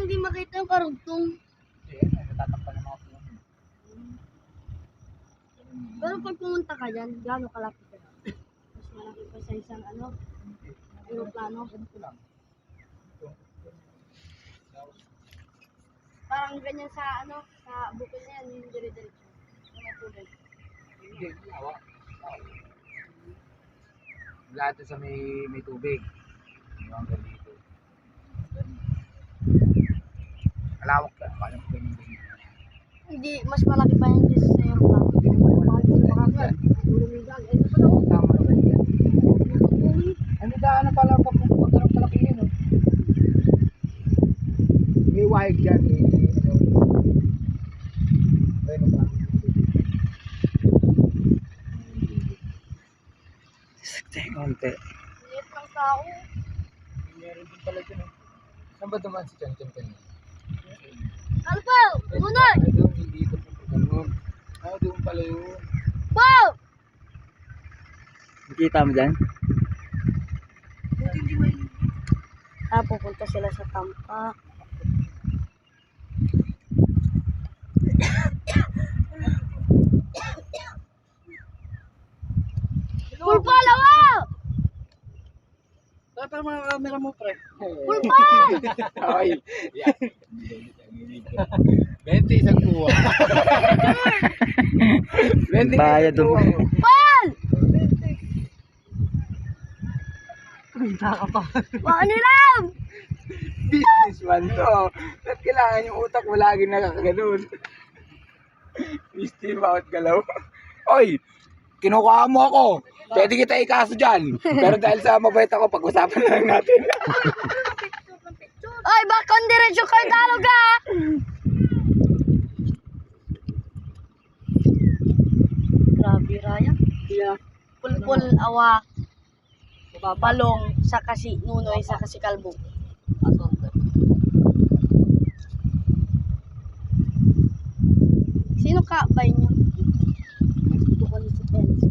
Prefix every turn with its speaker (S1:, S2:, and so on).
S1: hindi makita yung karugtong.
S2: Eh, natatakpan ng mga puno.
S1: Pero pag pumunta ka dyan, gano'ng kalapit ka lang? Mas malaki pa sa isang aeroplano.
S2: Ganito lang.
S1: Parang ganyan sa sa bukid na yan, yung dire-diretso. Yung may tubig.
S2: Hindi, lawa. Lahat sa may tubig. Yung hanggang dito. Malawak ka. Parang ganyan.
S1: Hindi, mas malaki pa yan dito sa aeroplano.
S2: Tama na ba yan? Ano daan na pala pag magkaroon kalaki yun, no? May wire dyan, eh. Ano ba? Sakte, konti.
S1: Liit ng tao.
S2: Meron din pala dyan, eh. Saan ba dumaan si Chan Chan kanina?
S1: Alpo! Munod!
S2: Ay, doon, hindi dito po. Ganun. Ah, doon pala yun.
S1: Po!
S2: Nakita mo dyan?
S1: Pupunta sila sa Tampa. Pulpa, lawa!
S2: Para mga camera mo, pre.
S1: Pulpa!
S2: Ay. 20 isang kuha. 20
S3: Bayad
S2: isang kuha.
S1: Pal!
S2: Nakaka pa.
S1: Baka nilam!
S2: Businessman to. Ba't kailangan yung utak mo laging nakakaganon? Misty, bakit galaw? Oy! Kinukuha mo ako. Pwede kita ikaso dyan. Pero dahil sa mabait ako, pag-usapan na lang natin.
S1: Ay, baka diretso kayo Tagalog ha! Grabe, Raya.
S2: Yeah.
S1: Pulpul, awa, balong, sa kasi nunoy, sa kasi kalbo. Sino ka ba inyo? Ito ko ni si Pens.